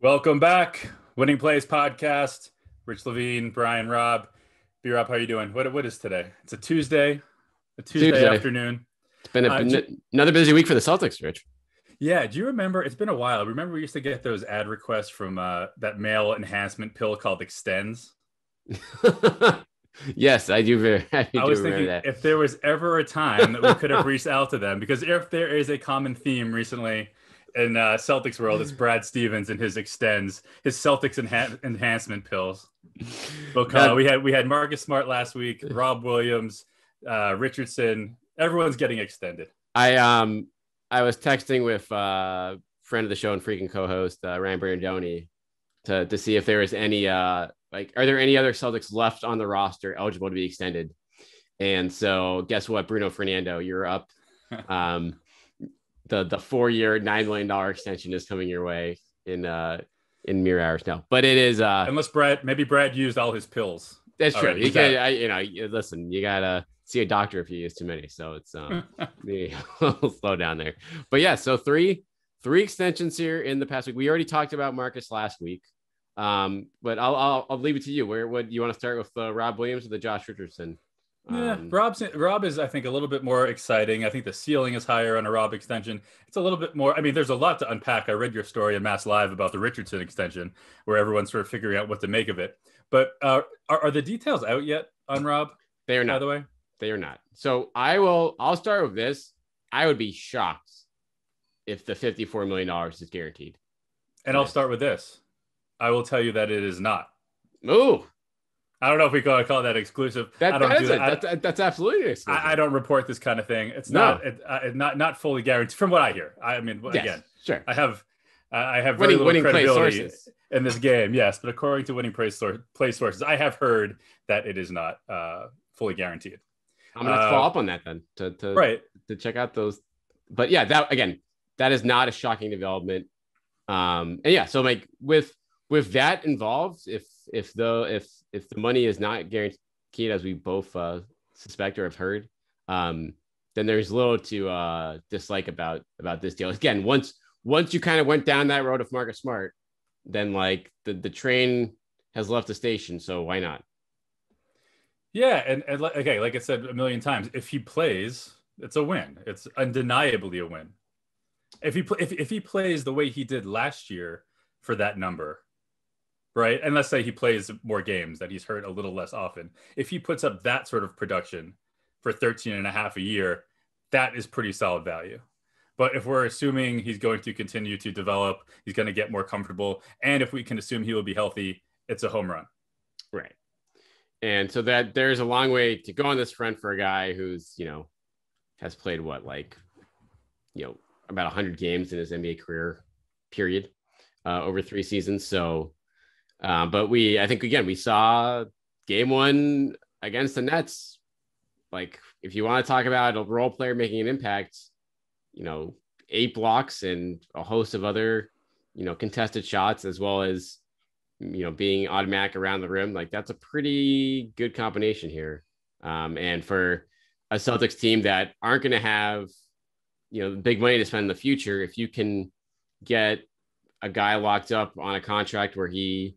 Welcome back, Winning Plays Podcast. Rich Levine, Brian, Rob. B-Rob, how are you doing? What is today? It's a Tuesday Tuesday. afternoon. It's been another busy week for the Celtics, Rich. Yeah, do you remember? It's been a while. Remember we used to get those ad requests from that male enhancement pill called Extends? Yes, I do. I was thinking that. if there was ever a time that we could have reached out to them, because if there is a common theme recently in Celtics world, it's Brad Stevens and his Extends, his Celtics enhancement pills. Look, we had Marcus Smart last week, Rob Williams, Richardson. Everyone's getting extended. I was texting with friend of the show and freaking co-host Ryan Brandoni to see if there was any are there any other Celtics left on the roster eligible to be extended? And so guess what, Bruno Fernando, you're up. The 4-year $9 million extension is coming your way in mere hours now. But it is unless maybe Brad used all his pills. That's true. Listen, you gotta see a doctor if you use too many. So it's slow down there. But yeah, so three extensions here in the past week. We already talked about Marcus last week. But I'll leave it to you. What you want to start with, Rob Williams or the Josh Richardson? Yeah, Rob is, I think, a little bit more exciting. I think the ceiling is higher on a Rob extension. It's a little bit more. I mean, there's a lot to unpack. I read your story in Mass Live about the Richardson extension, where everyone's sort of figuring out what to make of it. But are the details out yet on Rob? They are not. By the way, they are not. So I'll start with this. I would be shocked if the $54 million is guaranteed. And I'll start with this. I will tell you that it is not. Ooh. I don't know if we call that exclusive. That's absolutely exclusive. I don't report this kind of thing. It's not not fully guaranteed from what I hear. I mean, yes, again, sure. I have very little credibility in this game. Yes, but according to winning play sources, I have heard that it is not fully guaranteed. I'm going to follow up on that then to check out those. But yeah, that is not a shocking development. And yeah, so like with that involved, if the money is not guaranteed, as we both suspect or have heard, then there's little to dislike about this deal. Again, once you kind of went down that road of Marcus Smart, then like the train has left the station. So why not? Yeah, and okay, like I said a million times, if he plays, it's a win. It's undeniably a win. If he plays the way he did last year for that number, right? And let's say he plays more games, that he's hurt a little less often. If he puts up that sort of production for 13 and a half a year, that is pretty solid value. But if we're assuming he's going to continue to develop, he's going to get more comfortable, and if we can assume he will be healthy, it's a home run. Right. And so that there's a long way to go on this front for a guy who's, has played about 100 games in his NBA career period over 3 seasons. So, but I think we saw game 1 against the Nets. Like, if you want to talk about a role player making an impact, 8 blocks and a host of other, contested shots, as well as, being automatic around the rim, like that's a pretty good combination here. And for a Celtics team that aren't going to have, big money to spend in the future, if you can get a guy locked up on a contract where he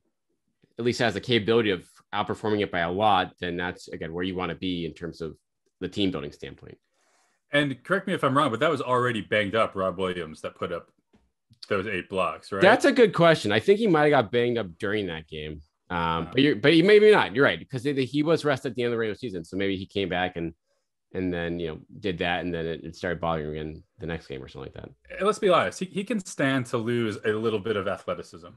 at least has the capability of outperforming it by a lot, then that's, again, where you want to be in terms of the team building standpoint. And correct me if I'm wrong, but that was already banged up Rob Williams that put up those 8 blocks, right? That's a good question. I think he might have got banged up during that game. But maybe not. You're right, because he was rested at the end of the regular season. So maybe he came back and then, did that, and then it started bothering him again the next game or something like that. Let's be honest. He can stand to lose a little bit of athleticism.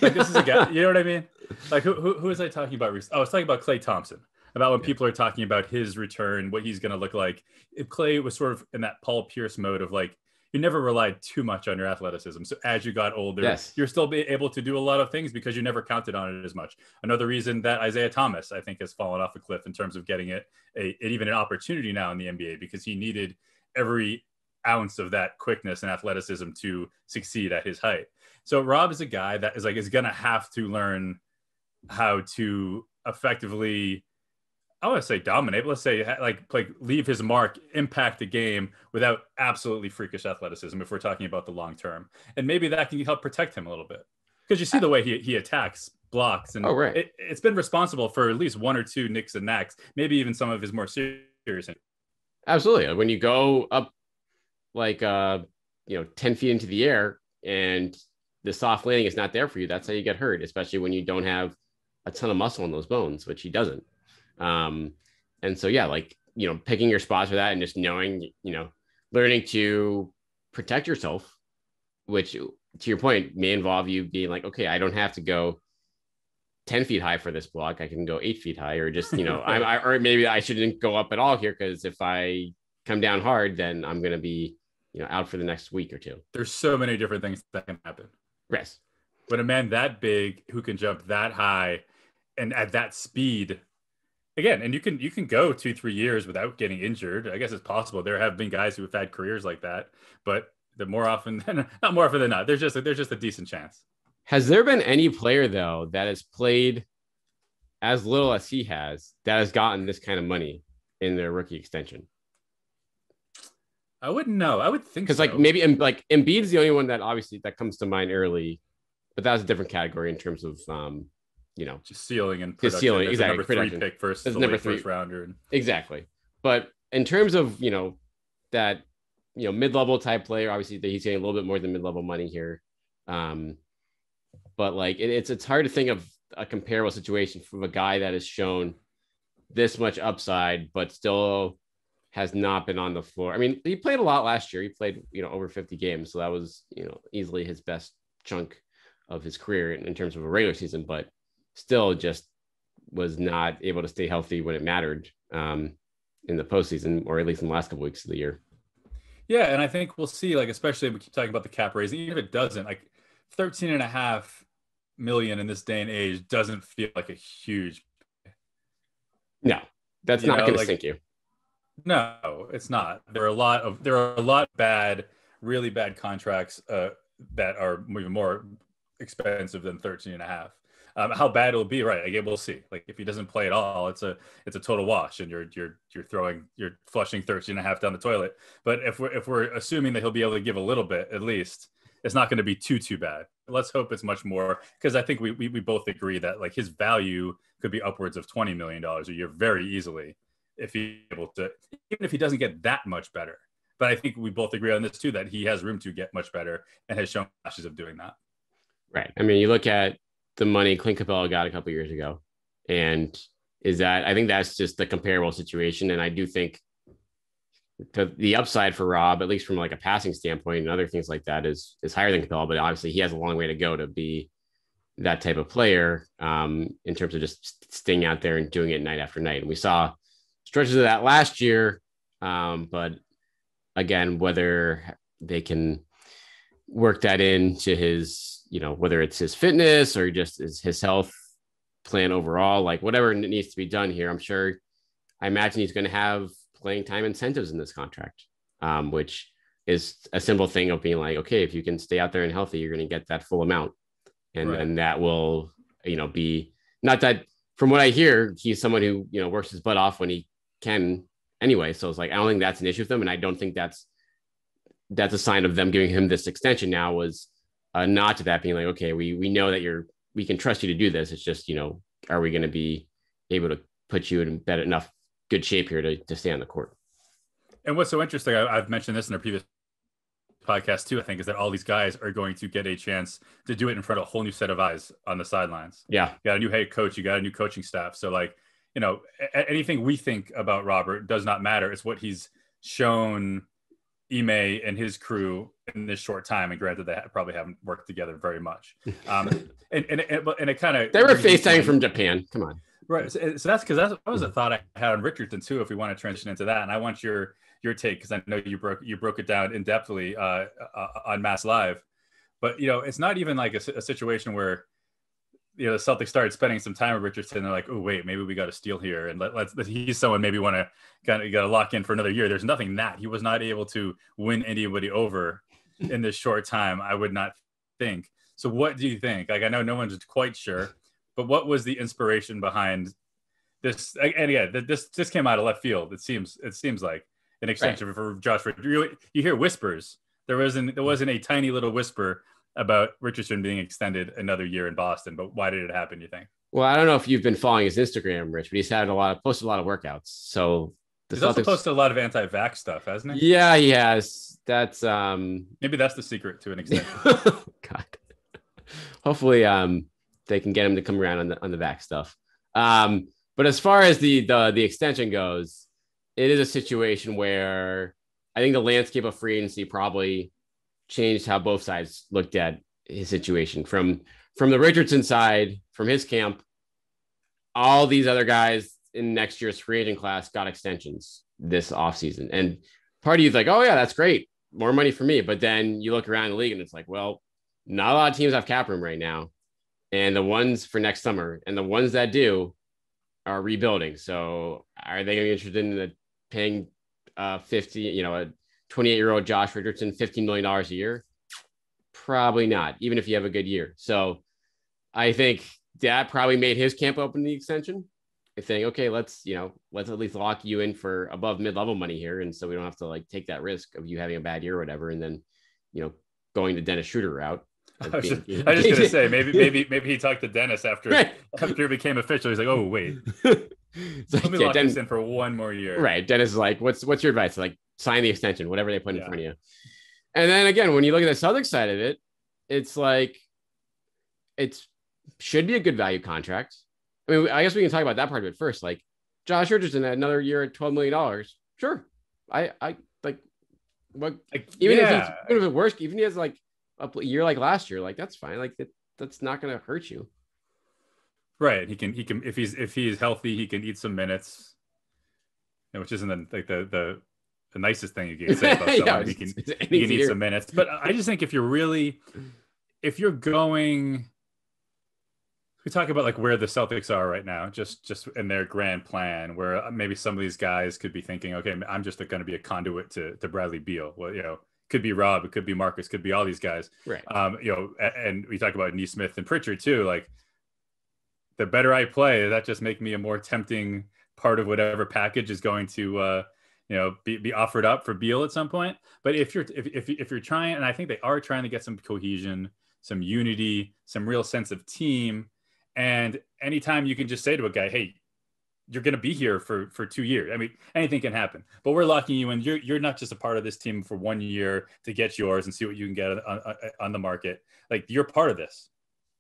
Like, this is a guy, you know what I mean? Like, who was I talking about recently? I was talking about Klay Thompson, about when people are talking about his return, what he's going to look like. If Klay was sort of in that Paul Pierce mode of like, you never relied too much on your athleticism. So as you got older, you're still able to do a lot of things because you never counted on it as much. Another reason that Isaiah Thomas, I think, has fallen off a cliff in terms of getting even an opportunity now in the NBA, because he needed every ounce of that quickness and athleticism to succeed at his height. So Rob is a guy that is going to have to learn how to effectively, I want to say dominate, but let's say like leave his mark, impact the game without absolutely freakish athleticism, if we're talking about the long term. And maybe that can help protect him a little bit. because you see the way he attacks, blocks, and Oh, right. It's been responsible for at least one or two nicks and knacks, maybe even some of his more serious. Absolutely. When you go up like 10 feet into the air and the soft landing is not there for you, that's how you get hurt, especially when you don't have a ton of muscle in those bones, which he doesn't. And so, yeah, like, picking your spots for that and just knowing, learning to protect yourself, which to your point may involve you being like, okay, I don't have to go 10 feet high for this block. I can go 8 feet high, or just, or maybe I shouldn't go up at all here, because if I come down hard, then I'm going to be, out for the next week or two. There's so many different things that can happen. Yes. When a man that big who can jump that high and at that speed, again, and you can go 2-3 years without getting injured. I guess it's possible. There have been guys who have had careers like that, but not more often than not, there's just a decent chance. Has there been any player, though, that has played as little as he has that has gotten this kind of money in their rookie extension? I wouldn't know. I would think because so. like maybe like Embiid's the only one that obviously that comes to mind early, but that was a different category in terms of just ceiling and production. Ceiling, exactly. Number production. 3 pick first, the number first rounder. Exactly. But in terms of that mid-level type player, obviously he's getting a little bit more than mid-level money here. But like it's hard to think of a comparable situation from a guy that has shown this much upside, but still has not been on the floor. I mean, he played a lot last year. He played, over 50 games. So that was, easily his best chunk of his career in terms of a regular season, but still just was not able to stay healthy when it mattered in the postseason, or at least in the last couple weeks of the year. Yeah. And I think we'll see, like, especially we keep talking about the cap raising, even if it doesn't, like 13.5 million in this day and age doesn't feel like a huge. No, that's not going to sink you. No, it's not. There are a lot of bad, really bad contracts that are even more expensive than 13.5. How bad it'll be, right? Again, we'll see. Like if he doesn't play at all, it's a total wash, and you're flushing 13.5 down the toilet. But if we're assuming that he'll be able to give a little bit, at least, it's not going to be too bad. Let's hope it's much more, because I think we both agree that like his value could be upwards of $20 million a year very easily, if he's able to, even if he doesn't get that much better. But I think we both agree on this too, that he has room to get much better and has shown flashes of doing that. Right. I mean, you look at the money Clint Capella got a couple years ago, and I think that's just the comparable situation. And I do think the upside for Robb, at least from like a passing standpoint and other things like that, is higher than Capella, but obviously he has a long way to go to be that type of player in terms of just staying out there and doing it night after night. And we saw stretches of that last year. But again, whether they can work that into his, whether it's his fitness or just his health plan overall, like whatever needs to be done here, I imagine he's going to have playing time incentives in this contract, which is a simple thing of being like, okay, if you can stay out there and healthy, you're going to get that full amount. And right. then that will, be not that, from what I hear, he's someone who, works his butt off when he can anyway. So it's like, I don't think that's an issue with them. And I don't think that's a sign of them giving him this extension now, was a nod to that, being like, okay, we know that we can trust you to do this. It's just, are we going to be able to put you in better enough good shape here to stay on the court? And what's so interesting, I've mentioned this in our previous podcast too, I think, is that all these guys are going to get a chance to do it in front of a whole new set of eyes on the sidelines. Yeah. You got a new head coach, you got a new coaching staff. So like, anything we think about Robert does not matter. It's what he's shown Ime and his crew in this short time. And granted, they probably haven't worked together very much. And it kind of, they were FaceTiming from Japan. Come on. Right. So that's because that was a thought I had on Richardson too, if we want to transition into that. And I want your take, because I know you broke it down in depthly on Mass Live. But it's not even like a situation where the Celtics started spending some time with Richardson. They're like, oh wait, maybe we got to steal here, and he's someone maybe want to kind of got to lock in for another year. There's nothing that he was not able to win anybody over in this short time, I would not think. So what do you think? Like, I know no one's quite sure, but what was the inspiration behind this? And yeah, this came out of left field. It seems like an extension for Josh. You hear whispers. There wasn't a tiny little whisper about Richardson being extended another year in Boston, but why did it happen, you think? Well, I don't know if you've been following his Instagram, Rich, but he's had posted a lot of workouts. So the He's also Celtics posted a lot of anti-vax stuff, hasn't he? Yeah, he has. That's maybe that's the secret to an extension. God. Hopefully they can get him to come around on the back stuff. But as far as the extension goes, it is a situation where I think the landscape of free agency probably changed how both sides looked at his situation. From the Richardson side, from his camp, all these other guys in next year's free agent class got extensions this offseason. And part of you is like, oh yeah, that's great. More money for me. But then you look around the league and it's like, well, not a lot of teams have cap room right now. And the ones for next summer and the ones that do are rebuilding. So are they going to be interested in paying a 28-year-old Josh Richardson $15 million a year? Probably not, even if you have a good year. So I think that probably made his camp open the extension. Saying, okay, let's at least lock you in for above mid-level money here. And so we don't have to like take that risk of you having a bad year or whatever. And then, going the Dennis Schroeder route. I was just going to say, maybe he talked to Dennis after it became official. He's like, oh, wait, let me lock this in for one more year. Right. Dennis is like, what's your advice? Like, sign the extension, whatever they put in front of you. And then again, when you look at the Celtics side of it, it's like, it should be a good value contract. I mean, I guess we can talk about that part of it first. Like Josh Richardson had another year at $12 million. Sure. I like what, even if it works, even if he has like a year like last year, like that's fine. Like that's not going to hurt you. Right. He can, if he's healthy, he can eat some minutes, which isn't the nicest thing you can say about someone. He can eat some minutes, but I just think if you're going, we talk about like where the Celtics are right now, just in their grand plan, where maybe some of these guys could be thinking, okay, I'm just going to be a conduit to Bradley Beal. Well, could be Rob, it could be Marcus, could be all these guys. Right. And we talk about Nesmith and Pritchard too. Like the better I play, that just make me a more tempting part of whatever package is going to, be offered up for Beal at some point. But if you're trying, and I think they are trying to get some cohesion, some unity, some real sense of team. And anytime you can just say to a guy, hey, you're going to be here for 2 years. I mean, anything can happen, but we're locking you in. You're not just a part of this team for 1 year to get yours and see what you can get on the market. Like you're part of this.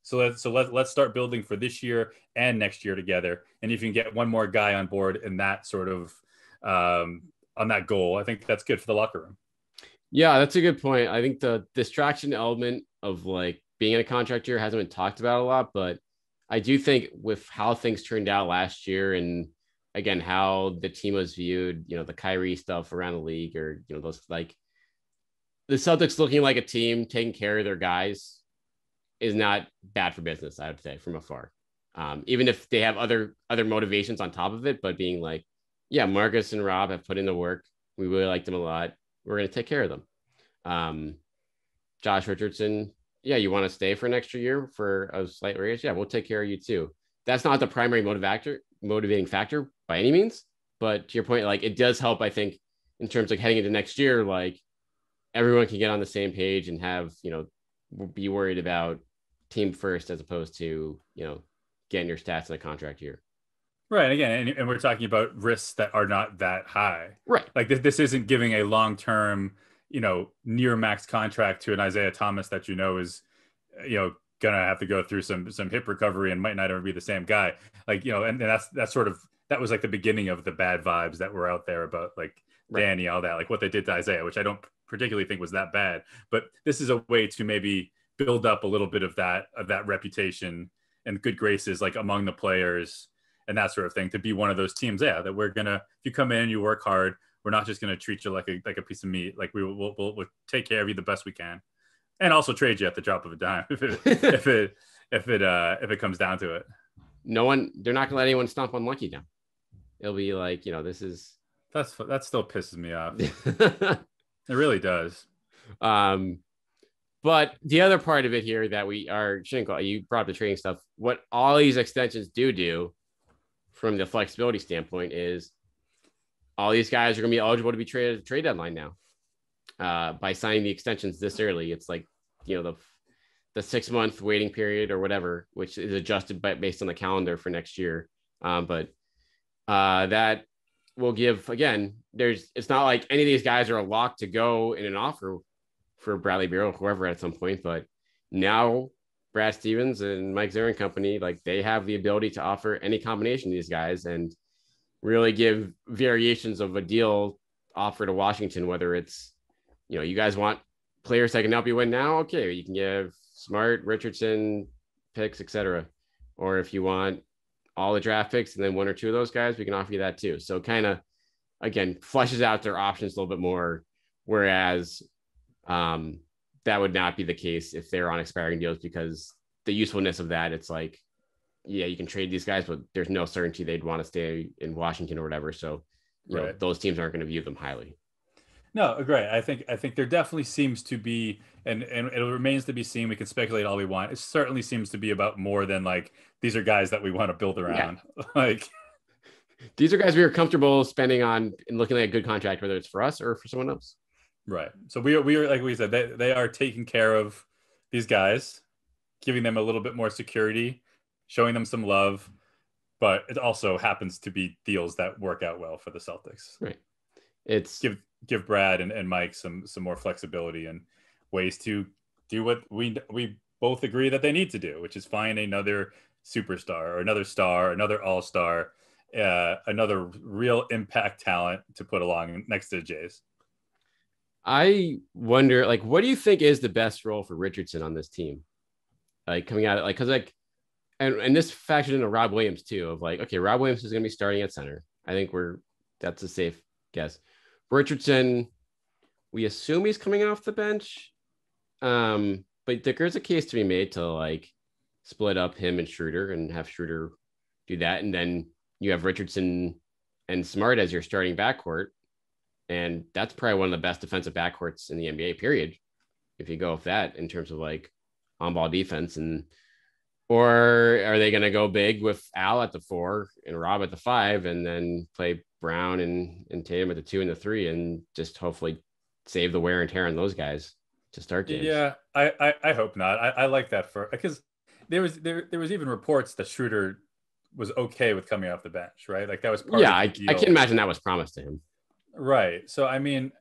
So let's start building for this year and next year together. And if you can get one more guy on board in that sort of on that goal, I think that's good for the locker room. Yeah, that's a good point. I think the distraction element of like being in a contract year hasn't been talked about a lot, but I do think with how things turned out last year and again, how the team was viewed, the Kyrie stuff around the league or, those like the Celtics looking like a team taking care of their guys is not bad for business, I would say from afar. Even if they have other motivations on top of it, but being like, yeah, Marcus and Rob have put in the work. We really liked them a lot. We're going to take care of them. Josh Richardson, yeah, you want to stay for an extra year for a slight raise? Yeah, we'll take care of you too. That's not the primary motivating factor by any means. But to your point, like it does help, I think, in terms of heading into next year, like everyone can get on the same page and have, be worried about team first as opposed to, getting your stats in a contract year. Right. And again, and we're talking about risks that are not that high. Right. Like this isn't giving a long-term, near max contract to an Isaiah Thomas that is, gonna have to go through some hip recovery and might not ever be the same guy. Like, and that's sort of, that was like the beginning of the bad vibes that were out there about like Danny, all that, like what they did to Isaiah, which I don't particularly think was that bad. But this is a way to maybe build up a little bit of that reputation and good graces, like among the players and that sort of thing, to be one of those teams. Yeah, that we're gonna, if you come in, you work hard, we're not just gonna treat you like a piece of meat. Like we'll take care of you the best we can, and also trade you at the drop of a dime if it comes down to it. They're not gonna let anyone stomp on Lucky now. It'll be like, that still pisses me off. It really does. But the other part of it here that you brought up the trading stuff. What all these extensions do from the flexibility standpoint is all these guys are going to be eligible to be traded at the trade deadline now by signing the extensions this early. It's like, the 6-month waiting period or whatever, which is adjusted based on the calendar for next year. But that will give, again, it's not like any of these guys are a lock to go in an offer for Bradley Beal or whoever at some point, but now Brad Stevens and Mike Zimmer and company, like they have the ability to offer any combination of these guys and really give variations of a deal offer to Washington, whether it's, you guys want players that can help you win now. Okay. You can give Smart, Richardson picks, etc. Or if you want all the draft picks and then one or two of those guys, we can offer you that too. So kind of, again, fleshes out their options a little bit more. Whereas that would not be the case if they're on expiring deals, because the usefulness of that, it's like, yeah, you can trade these guys, but there's no certainty they'd want to stay in Washington or whatever. So those teams aren't going to view them highly. No, great. I think there definitely seems to be, and it remains to be seen. We can speculate all we want. It certainly seems to be about more than like, these are guys that we want to build around. Yeah. Like, these are guys we are comfortable spending on and looking at a good contract, whether it's for us or for someone else. Right. So we are like we said, they are taking care of these guys, giving them a little bit more security, showing them some love, but it also happens to be deals that work out well for the Celtics. Right. It's give Brad and Mike some more flexibility and ways to do what we both agree that they need to do, which is find another superstar or another star, another all-star, another real impact talent to put along next to the Jays. I wonder, like, what do you think is the best role for Richardson on this team? Like coming out, like, because like, and this factored into Rob Williams too, of like, okay, Rob Williams is going to be starting at center. I think that's a safe guess. Richardson, we assume he's coming off the bench. But there's a case to be made to like split up him and Schroeder and have Schroeder do that. And then you have Richardson and Smart as your starting backcourt. And that's probably one of the best defensive backcourts in the NBA, period. If you go with that in terms of like on-ball defense, or are they going to go big with Al at the 4 and Rob at the 5, and then play Brown and Tatum at the 2 and the 3, and just hopefully save the wear and tear on those guys to start games? Yeah, I hope not. I like that because there was even reports that Schroeder was okay with coming off the bench, right? Like that was part of the deal. I can imagine that was promised to him. Right. So, I mean,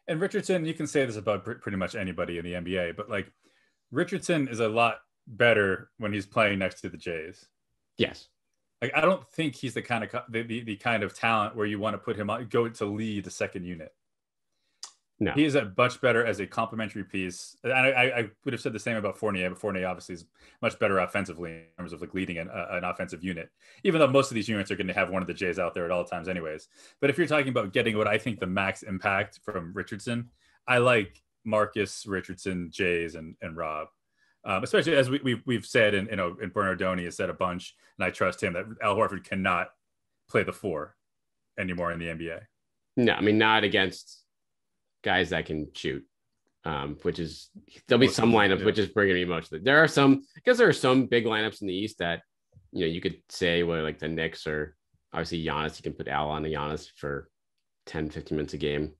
and Richardson, you can say this about pretty much anybody in the NBA, but like Richardson is a lot better when he's playing next to the Jays. Yes. Like, I don't think he's the kind of the kind of talent where you want to put him on, go to lead the second unit. No, he is a much better as a complementary piece. And I would have said the same about Fournier, but Fournier obviously is much better offensively in terms of like leading an offensive unit, even though most of these units are going to have one of the Jays out there at all times anyways. But if you're talking about getting what I think the max impact from Richardson, I like Marcus, Richardson, Jays, and Rob. Especially as we've said, and Bernardoni has said a bunch, and I trust him, that Al Horford cannot play the 4 anymore in the NBA. No, I mean, not against guys that can shoot, which is, there'll be some lineups, which is bringing me mostly. There are some big lineups in the East that, you could say, well, like the Knicks, or obviously Giannis, you can put Al on the Giannis for 10, 15 minutes a game.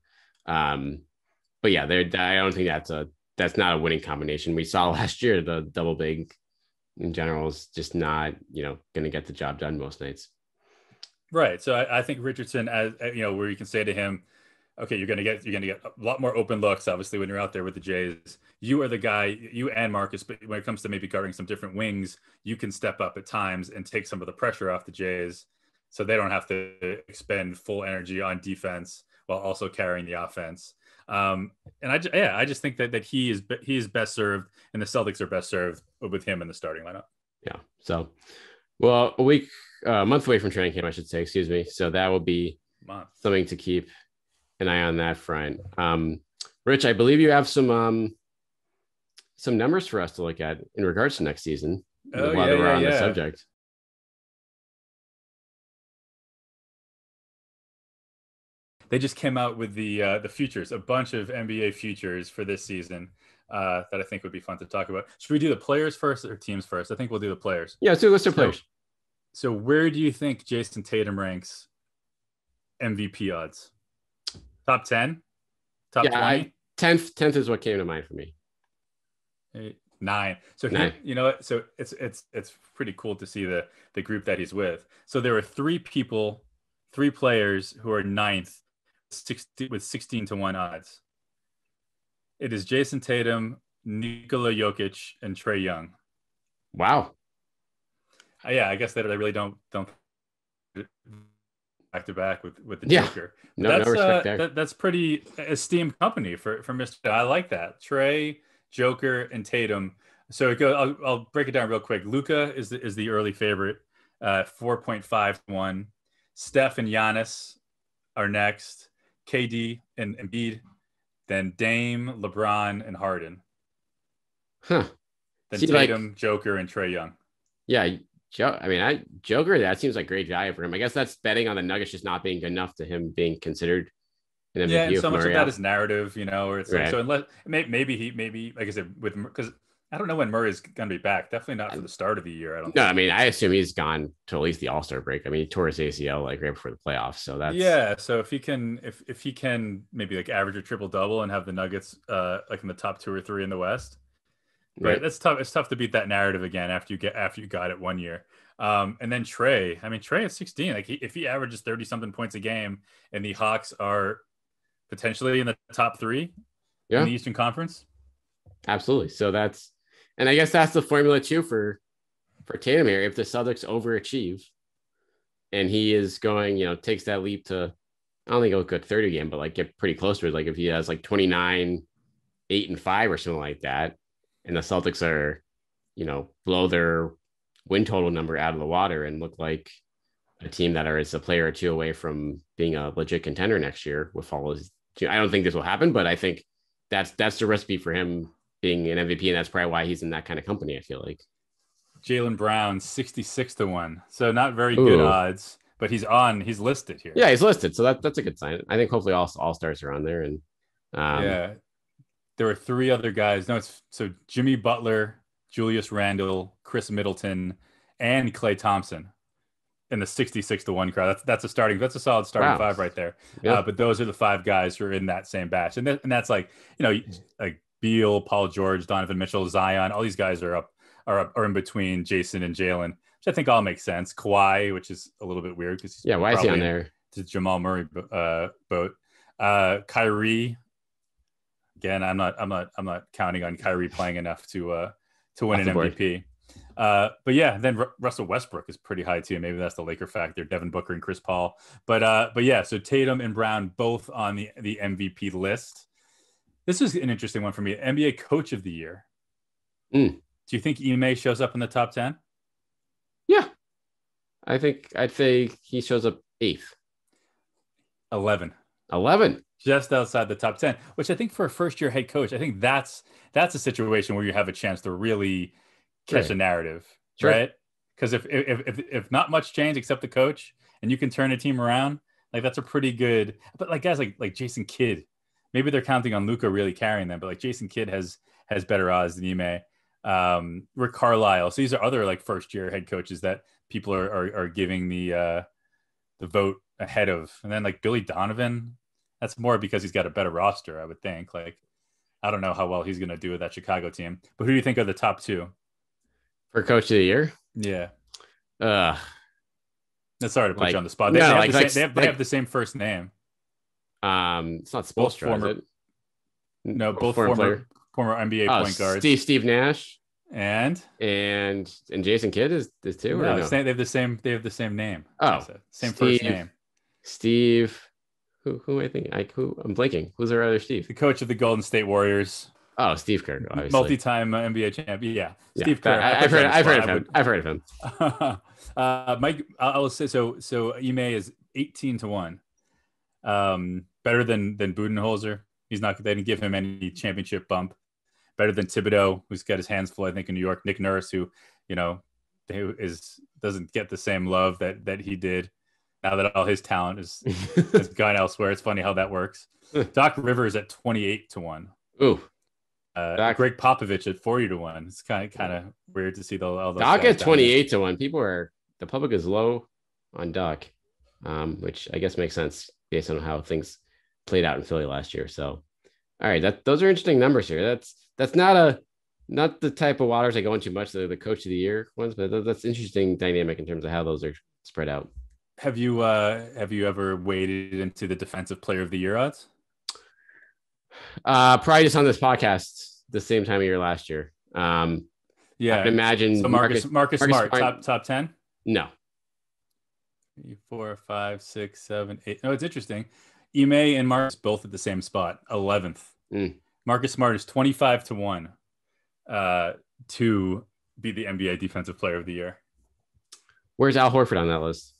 But yeah, I don't think that's not a winning combination. We saw last year, the double big in general is just not, going to get the job done most nights. Right. So I think Richardson, as where you can say to him, okay, you're gonna get a lot more open looks, obviously, when you're out there with the Jays. You are the guy, you and Marcus, but when it comes to maybe guarding some different wings, you can step up at times and take some of the pressure off the Jays, so they don't have to expend full energy on defense while also carrying the offense. And I just think that he is best served, and the Celtics are best served with him in the starting lineup. Yeah. So, well, a month away from training camp, I should say. Excuse me. So that will be something to keep an eye on that front. Rich, I believe you have some numbers for us to look at in regards to next season. While we're on the subject. They just came out with the futures, a bunch of NBA futures for this season that I think would be fun to talk about. Should we do the players first or teams first? I think we'll do the players. Yeah, let's do players. So where do you think Jason Tatum ranks MVP odds? Top 10? Top 20? 10th is what came to mind for me. 9. So 9. you know what? So it's pretty cool to see the group that he's with. So there are 3 players who are ninth, 60 with 16 to 1 odds. It is Jason Tatum, Nikola Jokic, and Trae Young. Wow. Yeah, I guess that I really don't back to back with the Yeah. Joker. But No respect there. That's pretty esteemed company for Mr. I like that. Trae, Joker, and Tatum. So I'll break it down real quick. Luka is the early favorite, 4.5 to 1. Steph and Giannis are next. KD and Embiid, then Dame, LeBron, and Harden. Huh. Then See, Tatum, Joker, and Trae Young. Yeah, Joker, that seems like great value for him. I guess that's betting on the Nuggets just not being good enough to him being considered an MVP. Yeah, and so much of that out. is narrative, where it's right. like, so unless maybe like I said, because I don't know when Murray's going to be back. Definitely not for the start of the year. I don't. No, I mean, I assume he's gone to at least the All-Star break. I mean, he tore his ACL like right before the playoffs, so that's yeah. So if he can maybe like average a triple double and have the Nuggets like in the top 2 or 3 in the West. Right. That's tough. It's tough to beat that narrative again after you got it one year. And then Trae at 16, like if he averages 30 something points a game and the Hawks are potentially in the top 3 in the Eastern Conference. Absolutely. So and I guess that's the formula too for Tatum here. If the Celtics overachieve and he is going, takes that leap to, I don't think he'll go 30 game, but like get pretty close to it. Like if he has like 29, 8 and 5 or something like that, and the Celtics are, blow their win total number out of the water and look like a team that is a player or 2 away from being a legit contender next year with all his, I don't think this will happen, but I think that's the recipe for him being an MVP. And that's probably why he's in that kind of company, I feel like. Jaylen Brown, 66 to 1. So not very good odds, but he's listed here. Yeah, he's listed. So that's a good sign. I think hopefully all stars are on there. And yeah. There were 3 other guys. No, so Jimmy Butler, Julius Randle, Chris Middleton, and Klay Thompson in the 66 to 1 crowd. That's a solid starting 5 right there. Yeah. But those are the 5 guys who are in that same batch. And that's like, like Beal, Paul George, Donovan Mitchell, Zion, all these guys are in between Jason and Jalen, which I think all makes sense. Kawhi, which is a little bit weird because why is he on there? To Jamal Murray boat. Kyrie. Again, I'm not counting on Kyrie playing enough to win an MVP. But yeah, then Russell Westbrook is pretty high too. Maybe that's the Laker factor. Devin Booker and Chris Paul. But yeah, so Tatum and Brown both on the MVP list. This is an interesting one for me. NBA Coach of the Year. Do you think Ime shows up in the top 10? Yeah, I'd say he shows up 8th. 11. Just outside the top 10, which I think for a first-year head coach, I think that's a situation where you have a chance to really catch a narrative, right? Because if not much change except the coach, and you can turn a team around, like that's a pretty good. But like guys like Jason Kidd, maybe they're counting on Luka really carrying them, but like Jason Kidd has better odds than Ime. Rick Carlisle. So these are other like first-year head coaches that people are giving the vote ahead of, and then like Billy Donovan. That's more because he's got a better roster, I would think. Like, I don't know how well he's going to do with that Chicago team. But who do you think are the top 2? For Coach of the Year? Yeah. That's sorry to put you on the spot. They have the same first name. It's not Spoelstra, is it? No, both former NBA point guards. Steve Nash and Jason Kidd is too. No, or no? They have the same name. Same first name. Steve. Who I think I'm blanking. Who's our other Steve? The coach of the Golden State Warriors. Oh, Steve Kerr, obviously. Multi-time NBA champion. Yeah, Steve Kerr. I've heard of him. Mike, I'll say so. Ime is 18 to 1. Better than Budenholzer. He's not. They didn't give him any championship bump. Better than Thibodeau, who's got his hands full, I think, in New York. Nick Nurse, who doesn't get the same love that he did. Now that all his talent has gone elsewhere. It's funny how that works. Doc Rivers at 28 to 1. Ooh. Greg Popovich at 40 to 1. It's kind of weird to see all those. Doc at 28 to 1. The public is low on Doc, which I guess makes sense based on how things played out in Philly last year. So, all right, those are interesting numbers here. That's not not the type of waters I go into much, the coach of the year ones, but that's interesting dynamic in terms of how those are spread out. Have you ever waded into the defensive player of the year odds? Probably just on this podcast the same time of year last year. Yeah. I'd imagine So Marcus Smart, top 10? No. 3, 4, 5, 6, 7, 8. No, it's interesting. Ime and Marcus both at the same spot, 11th. Marcus Smart is 25-1 to be the NBA Defensive Player of the Year. Where's Al Horford on that list?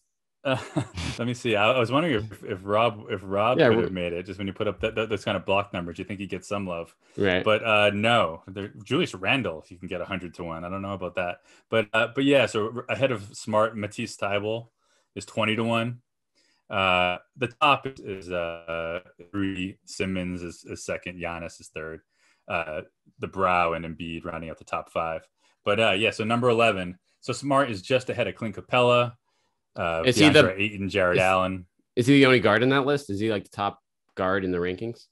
Let me see. I was wondering if Rob could have made it. Just when you put up those kind of block numbers, you think he gets some love, right? But no, Julius Randle, if you can get 100-1, I don't know about that, but yeah. So ahead of Smart, Matisse Thybulle is 20-1. The top is Rudy Simmons is second, Giannis is third, the Brow and Embiid rounding out the top 5. But yeah, so number 11. So Smart is just ahead of Clint Capella. Is he the Ayton, Jared Allen? Is he the only guard in that list? Is he like the top guard in the rankings?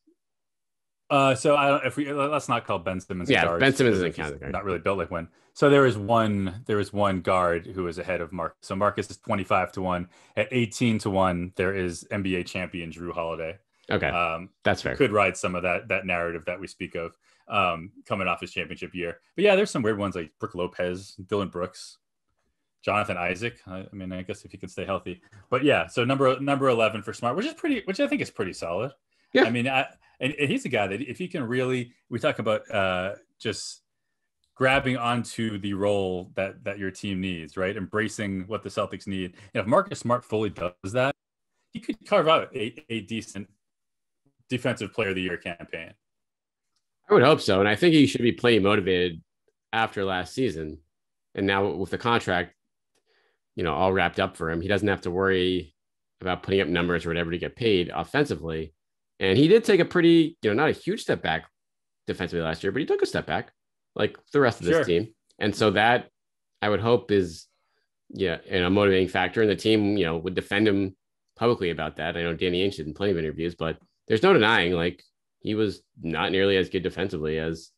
So I don't. If we let's not call Ben Simmons. Yeah, a guard, Ben Simmons isn't counted. Not really built like one. So there was one guard who was ahead of Marcus. So Marcus is 25-1. At 18-1, there is NBA champion Drew Holiday. Okay, that's fair. Could ride some of that narrative that we speak of coming off his championship year. But yeah, there's some weird ones like Brook Lopez, Dylan Brooks, Jonathan Isaac. I mean, I guess if he can stay healthy. But yeah, so number 11 for Smart, which I think is pretty solid. Yeah. I mean, and he's a guy that if he can really, we talk about just grabbing onto the role that your team needs, right? Embracing what the Celtics need. And if Marcus Smart fully does that, he could carve out a decent defensive player of the year campaign. I would hope so. And I think he should be plenty motivated after last season. And now with the contract, all wrapped up for him, he doesn't have to worry about putting up numbers or whatever to get paid offensively. And he did take a pretty, not a huge step back defensively last year, but he took a step back like the rest of this team. And so that I would hope is, a motivating factor. And the team, would defend him publicly about that. I know Danny Ainge did in plenty of interviews, but there's no denying like he was not nearly as good defensively as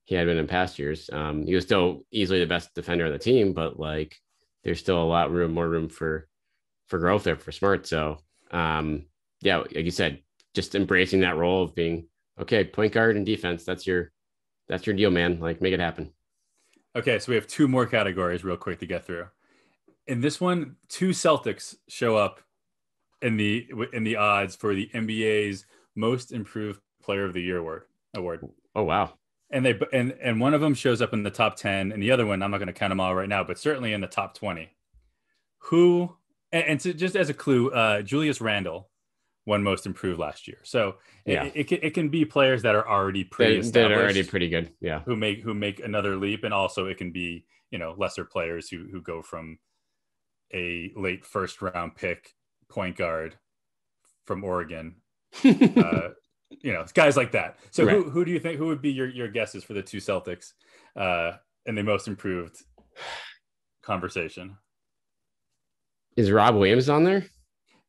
he had been in past years. He was still easily the best defender on the team, but like there's still a lot more room for growth there for Smart. So yeah, like you said, just embracing that role of being okay, point guard and defense. That's your deal, man. Like make it happen. Okay. So we have 2 more categories real quick to get through. In this one, 2 Celtics show up in the odds for the NBA's most improved player of the year award. Oh, wow. And one of them shows up in the top 10 and the other one, I'm not going to count them all right now, but certainly in the top 20. Who, and so just as a clue, Julius Randle won most improved last year. So yeah. it can be players that are already established. That are already pretty good. Yeah. Who make another leap. And also it can be, lesser players who go from a late first round pick point guard from Oregon, guys like that. So right. who do you think, who would be your guesses for the 2 Celtics in the most improved conversation? Is Rob Williams on there?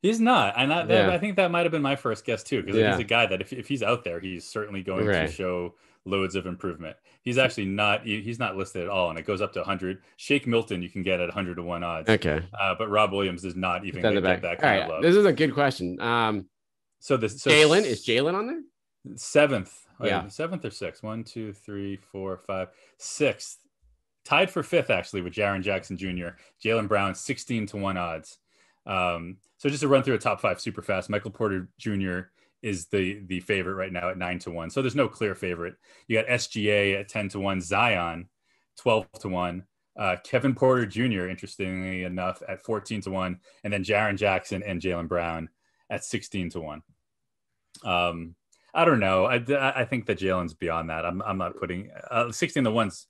He's not. And I think that might've been my first guess too. Cause he's a guy that if he's out there, he's certainly going to show loads of improvement. He's actually he's not listed at all. And it goes up to 100. Shake Milton, you can get at 100-1 odds. Okay. But Rob Williams does not even get that kind of love. This is a good question. So Jalen, is Jalen on there? 7th. Yeah. 7th or 6th? 1, 2, 3, 4, 5, 6th. Tied for 5th, actually, with Jaren Jackson Jr. Jaylen Brown, 16-1 odds. So just to run through a top 5 super fast, Michael Porter Jr. is the favorite right now at 9-1. So there's no clear favorite. You got SGA at 10-1, Zion 12-1, Kevin Porter Jr. interestingly enough at 14-1, and then Jaren Jackson and Jaylen Brown at 16-1. I don't know. I think that Jalen's beyond that. I'm not putting 16-1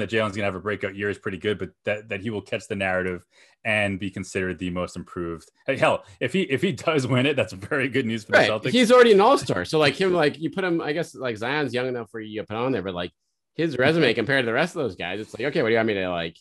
that Jalen's gonna have a breakout year is pretty good, but that he will catch the narrative and be considered the most improved. Hell, if he does win it, that's very good news for the Celtics. He's already an all-star. So like him, like you put him, I guess like Zion's young enough for you to put on there, but like his resume compared to the rest of those guys, it's like, okay, what do you want me to like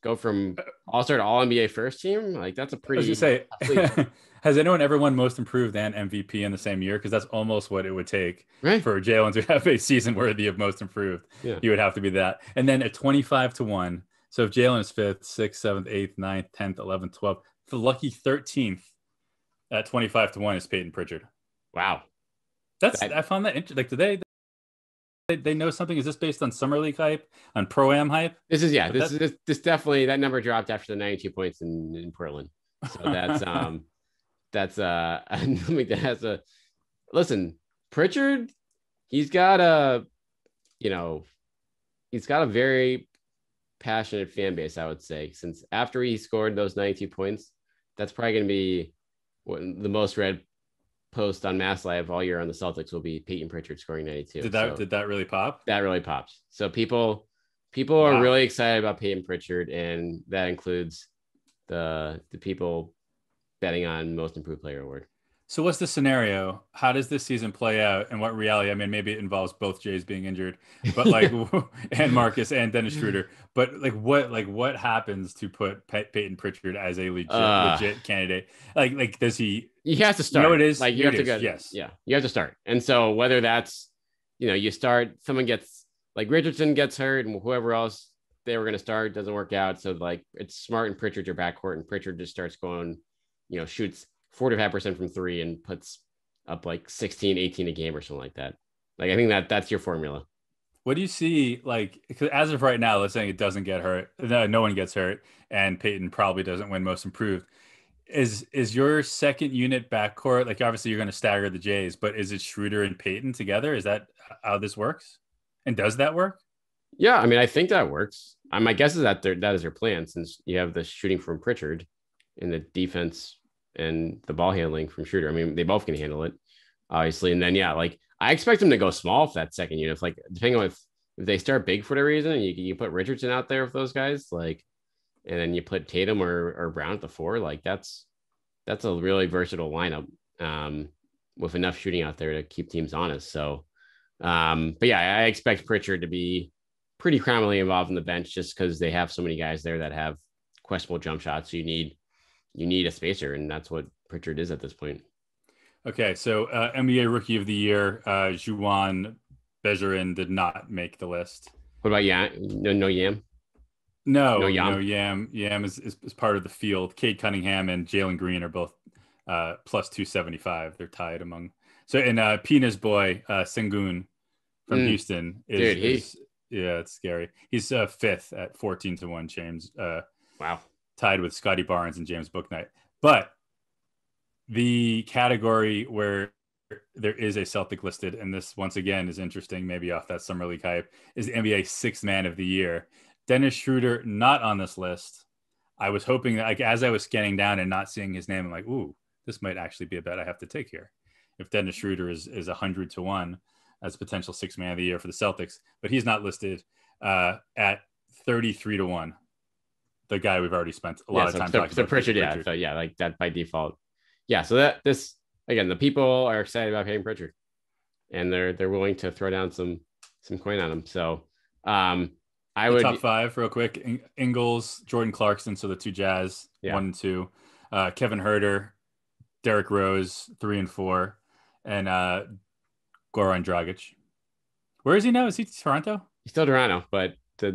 go from all-star to all-NBA first team. Like that's a I was pretty gonna say, has anyone ever won most improved and MVP in the same year? Because that's almost what it would take right. for Jalen to have a season worthy of most improved. Yeah. He would have to be that. And then at 25-1. So if Jalen is 5th, 6th, 7th, 8th, 9th, 10th, 11th, 12th, the lucky 13th at 25-1 is Peyton Pritchard. Wow. I found that interesting. Like, do they know something? Is this based on summer league hype, on pro-am hype? This is this definitely, that number dropped after the 92 points in Portland. So listen, Pritchard, he's got a very passionate fan base, I would say, since after he scored those 92 points, that's probably going to be the most read post on Mass Live all year on the Celtics will be Peyton Pritchard scoring 92. Did that really pop? That really popped. So people are really excited about Peyton Pritchard, and that includes the people betting on most improved player award. So what's the scenario? How does this season play out, and what reality? I mean, maybe it involves both Jays being injured, but like, and Marcus and Dennis Schroeder. But what happens to put Peyton Pritchard as a legit candidate? Like, does he? He has to start. You know, it is like you have to go. Yes. Yeah, you have to start. And so whether that's, you start, someone gets like Richardson gets hurt, and whoever else they were going to start doesn't work out. So like it's Smart and Pritchard your backcourt, and Pritchard just starts going, shoots 45% from three and puts up like 16, 18 a game or something like that. Like, I think that's your formula. What do you see? Like, as of right now, let's say it doesn't get hurt. No one gets hurt, and Peyton probably doesn't win most improved. Is your second unit backcourt, like, obviously you're going to stagger the Jays, but is it Schroeder and Peyton together? Is that how this works? And does that work? Yeah, I mean, I think that works. My guess is that is their plan, since you have the shooting from Pritchard and the defense and the ball handling from Schroeder. I mean, they both can handle it, obviously. And then, like, I expect them to go small for that second unit. If, like, depending on if they start big for whatever reason, and you put Richardson out there with those guys, like, and then you put Tatum or Brown at the 4, like, that's a really versatile lineup with enough shooting out there to keep teams honest. So, but yeah, I expect Pritchard to be pretty prominently involved in the bench, just because they have so many guys there that have questionable jump shots. So you need a spacer, and that's what Pritchard is at this point. Okay, so NBA Rookie of the Year, Juwan Bejerin did not make the list. What about Yam? No Yam? No Yam. Yam is part of the field. Cade Cunningham and Jalen Green are both plus 275. They're tied among. So, and Pina's boy, Sengun from Houston is yeah, it's scary. He's 5th at 14-1. James. Wow. Tied with Scotty Barnes and James Bouknight. But the category where there is a Celtic listed, and this once again is interesting, maybe off that summer league hype, is the NBA 6th man of the year. Dennis Schroeder not on this list. I was hoping that, like, as I was scanning down and not seeing his name, I'm like, ooh, this might actually be a bet I have to take here. If Dennis Schroeder is 100-1 as potential 6th man of the year for the Celtics, but he's not listed at 33-1. The guy we've already spent a lot of time talking about. Pritchard, yeah. So yeah, like that by default. Yeah. So this again, the people are excited about Peyton Pritchard, and they're willing to throw down some coin on him. So I would top 5 real quick: Ingles, Jordan Clarkson, so the 2 Jazz, 1 and 2, Kevin Huerter, Derrick Rose, 3 and 4, and Goran Dragic. Where is he now? Is he Toronto? He's still Toronto, but the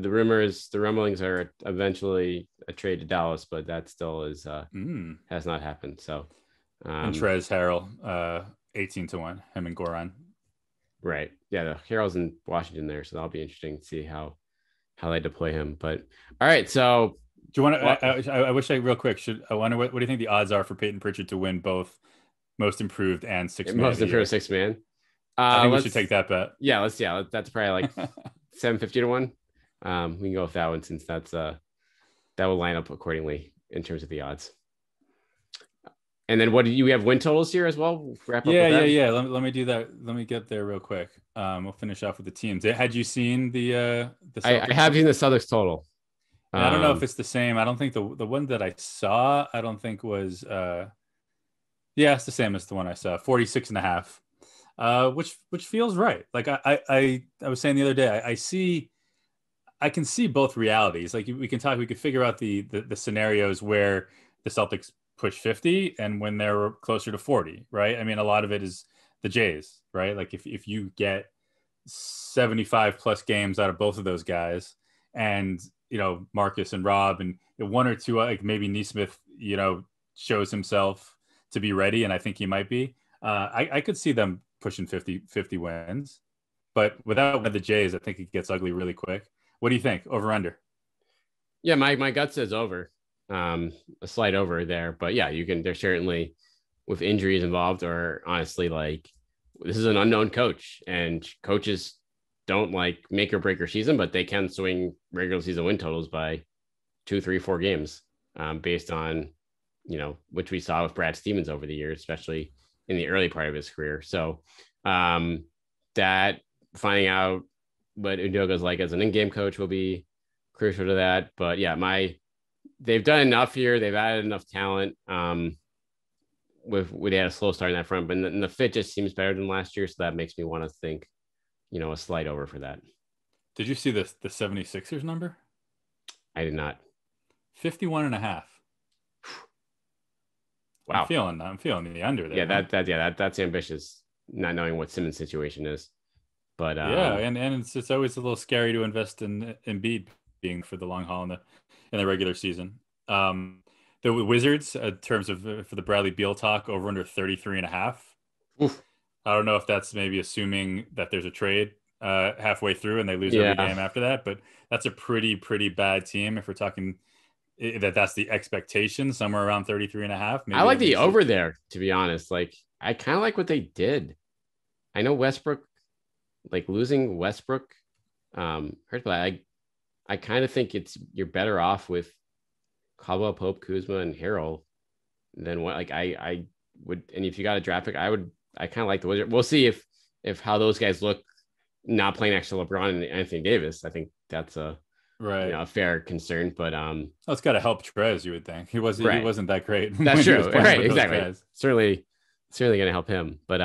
rumblings are eventually a trade to Dallas, but that still is has not happened. So, and Trez Harrell, 18-1, him and Goran. Right. Yeah, the Harrell's in Washington there, so that'll be interesting to see how they deploy him. But all right, so do you want to? I wish I real quick. I wonder what do you think the odds are for Peyton Pritchard to win both most improved and 6th man? Most improved 6th man. I think we should take that bet. Yeah, that's probably like 750-1. We can go with that one, since that will line up accordingly in terms of the odds. And then what do you have win totals here as well? Wrap up. Yeah. Let me do that. Let me get there real quick. We'll finish off with the teams. Had you seen the I have seen the Celtics total. I don't know if it's the same. I don't think the one that I saw, I don't think was it's the same as the one I saw, 46.5. Which feels right. Like I was saying the other day, I can see both realities. Like we could figure out the scenarios where the Celtics push 50 and when they're closer to 40, right? I mean, a lot of it is the Jays, right? Like if you get 75 plus games out of both of those guys, and Marcus and Robb and one or two, like maybe Neesmith, shows himself to be ready, and I think he might be. I could see them pushing 50 wins, but without one of the Jays, I think it gets ugly really quick. What do you think? Over under? Yeah, my gut says over. A slight over there, but yeah, there's certainly, with injuries involved, or honestly, like, this is an unknown coach, and coaches don't like make or break your season, but they can swing regular season win totals by 2, 3, 4 games, based on, which we saw with Brad Stevens over the years, especially in the early part of his career. So that finding out what Udoka's like as an in-game coach will be crucial to that. But yeah, they've done enough here. They've added enough talent. They had a slow start in that front, but the fit just seems better than last year. So that makes me want to think, a slight over for that. Did you see the 76ers number? I did not. 51.5. Wow. I'm feeling the under there. Yeah, that's ambitious, not knowing what Simmons' situation is. But yeah, and it's always a little scary to invest in Embiid being for the long haul in the regular season. The Wizards, in terms of for the Bradley Beal talk, over under 33.5. Oof. I don't know if that's maybe assuming that there's a trade halfway through and they lose every game after that, but that's a pretty bad team if we're talking that's the expectation, somewhere around 33.5. I like the over there, to be honest. Like, I kind of like what they did. I know Westbrook, like losing Westbrook, hurts, but I kind of think you're better off with Caldwell Pope, Kuzma, and Harrell than what, like, I would. And if you got a draft pick, I kind of like the Wizards. We'll see if how those guys look not playing next to LeBron and Anthony Davis. I think that's a fair concern, but it's got to help Trez. You would think he wasn't that great. That's true, right? Exactly. Certainly going to help him, but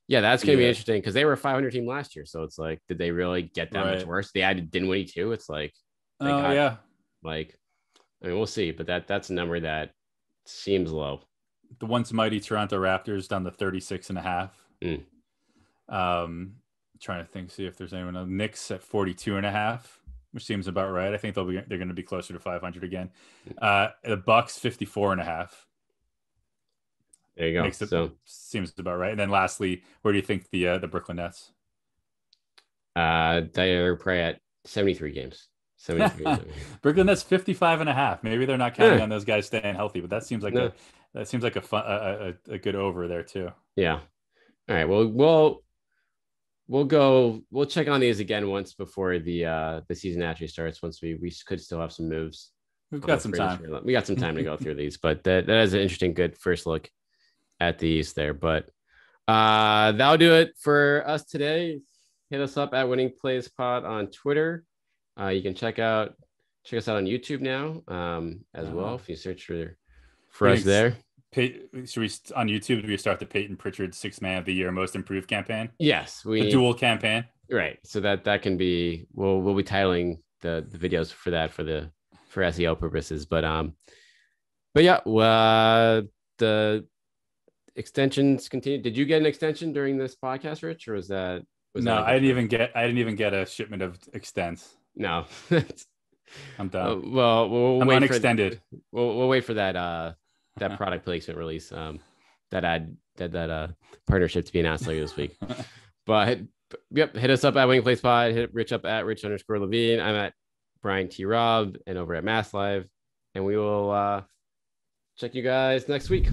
yeah, that's going to be interesting because they were a 500 team last year. So it's like, did they really get that much worse? They added Dinwiddie too. It's like, like, I mean, we'll see, but that's a number that seems low. The once mighty Toronto Raptors down to 36.5. Trying to think, see if there's anyone else. Knicks at 42.5, which seems about right. I think they're going to be closer to 500 again. The Bucks 54.5. There you go. So seems about right. And then lastly, where do you think the Brooklyn Nets? They're probably at 73 games. 73. Brooklyn Nets 55.5. Maybe they're not counting on those guys staying healthy, but that seems like a fun, a good over there too. Yeah. All right. Well, we'll check on these again once before the season actually starts. Once we could still have some moves. We've got some time. We got some time to go through these, but that is an interesting, good first look at these there. But that'll do it for us today. Hit us up at Winning Plays Pod on Twitter. You can check us out on YouTube now as well. If you search for us there. Should we on YouTube? Do we start the Peyton Pritchard 6th Man of the Year Most Improved campaign? Yes, the dual campaign. Right. So that can be. We'll be titling the videos for that for SEO purposes. But yeah. The extensions continue. Did you get an extension during this podcast, Rich, or was that? I didn't even get a shipment of extends. No, I'm done. We'll I'm wait unextended. We'll wait for that product placement release. That partnership to be announced later this week. But yep, hit us up at Winning Plays Pod. Hit Rich up at Rich_Levine. I'm at Brian T. Robb and over at Mass Live, and we will check you guys next week.